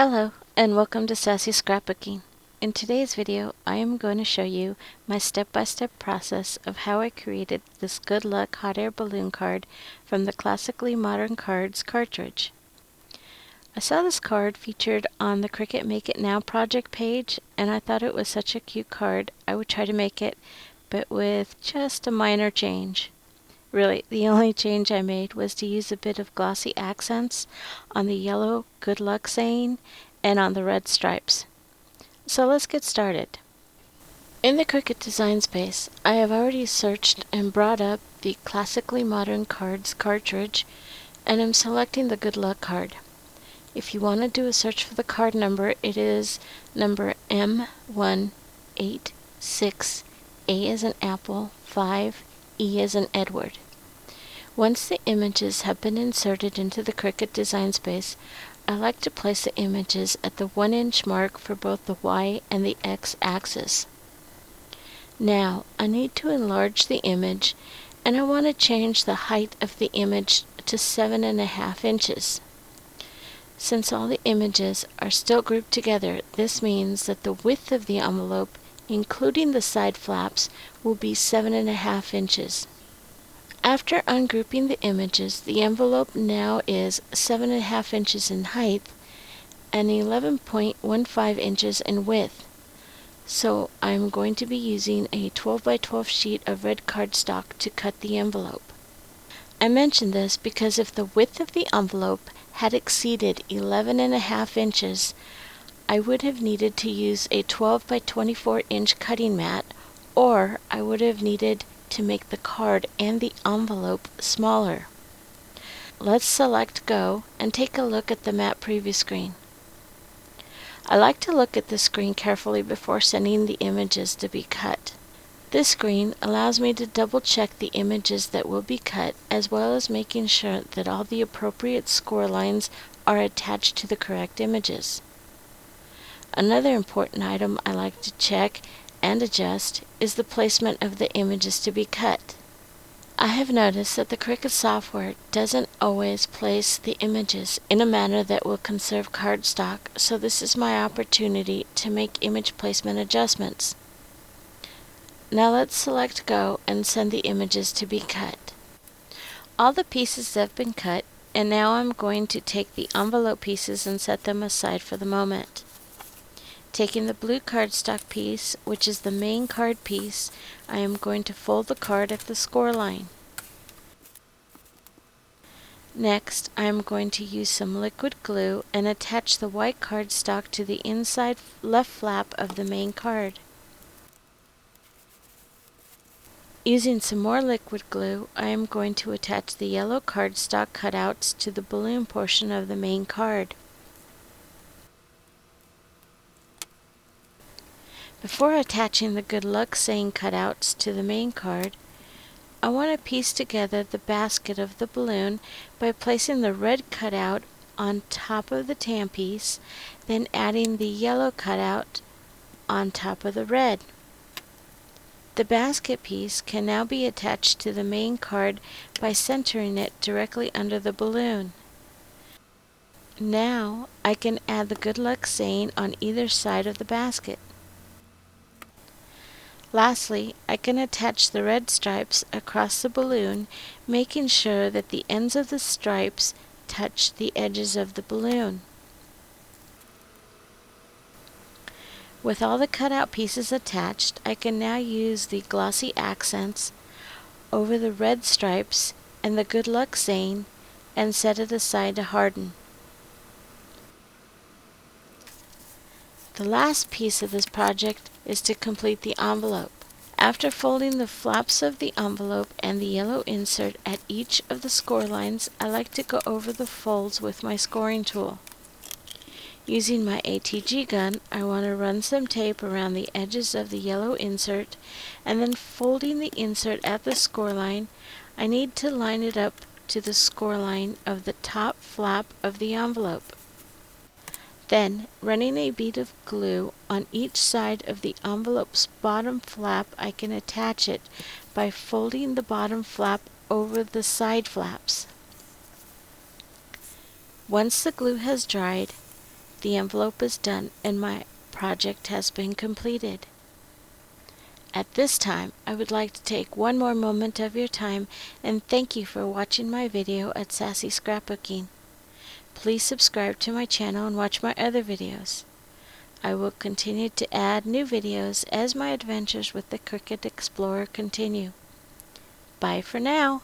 Hello and welcome to Sassy Scrapbooking. In today's video I am going to show you my step-by-step process of how I created this Good Luck hot air balloon card from the Classically Modern Cards cartridge. I saw this card featured on the Cricut Make It Now project page and I thought it was such a cute card I would try to make it, but with just a minor change. Really, the only change I made was to use a bit of glossy accents on the yellow Good Luck saying and on the red stripes. So let's get started. In the Cricut design space, I have already searched and brought up the Classically Modern Cards cartridge and am selecting the Good Luck card. If you want to do a search for the card number, it is number M186, A as in apple, 5, E as in Edward. Once the images have been inserted into the Cricut design space, I like to place the images at the 1-inch mark for both the Y and the X axis. Now, I need to enlarge the image, and I want to change the height of the image to 7.5 inches. Since all the images are still grouped together, this means that the width of the envelope, including the side flaps, will be 7.5 inches. After ungrouping the images, the envelope now is 7.5 inches in height and 11.15 inches in width. So I'm going to be using a 12 by 12 sheet of red cardstock to cut the envelope. I mention this because if the width of the envelope had exceeded 11.5 inches, I would have needed to use a 12 by 24 inch cutting mat, or I would have needed to make the card and the envelope smaller. Let's select Go and take a look at the map preview screen. I like to look at this screen carefully before sending the images to be cut. This screen allows me to double check the images that will be cut, as well as making sure that all the appropriate score lines are attached to the correct images. Another important item I like to check and adjust is the placement of the images to be cut. I have noticed that the Cricut software doesn't always place the images in a manner that will conserve cardstock, so this is my opportunity to make image placement adjustments. Now let's select Go and send the images to be cut. All the pieces have been cut, and now I'm going to take the envelope pieces and set them aside for the moment. Taking the blue cardstock piece, which is the main card piece, I am going to fold the card at the score line. Next, I am going to use some liquid glue and attach the white cardstock to the inside left flap of the main card. Using some more liquid glue, I am going to attach the yellow cardstock cutouts to the balloon portion of the main card. Before attaching the Good Luck saying cutouts to the main card, I want to piece together the basket of the balloon by placing the red cutout on top of the tan piece, then adding the yellow cutout on top of the red. The basket piece can now be attached to the main card by centering it directly under the balloon. Now I can add the Good Luck saying on either side of the basket. Lastly, I can attach the red stripes across the balloon, making sure that the ends of the stripes touch the edges of the balloon. With all the cutout pieces attached, I can now use the glossy accents over the red stripes and the Good Luck saying and set it aside to harden. The last piece of this project is to complete the envelope. After folding the flaps of the envelope and the yellow insert at each of the score lines, I like to go over the folds with my scoring tool. Using my ATG gun, I want to run some tape around the edges of the yellow insert, and then folding the insert at the score line, I need to line it up to the score line of the top flap of the envelope. Then, running a bead of glue on each side of the envelope's bottom flap, I can attach it by folding the bottom flap over the side flaps. Once the glue has dried, The envelope is done and my project has been completed. At this time, I would like to take one more moment of your time and thank you for watching my video at Sassy Scrapbooking. Please subscribe to my channel and watch my other videos. I will continue to add new videos as my adventures with the Cricut Explorer continue. Bye for now.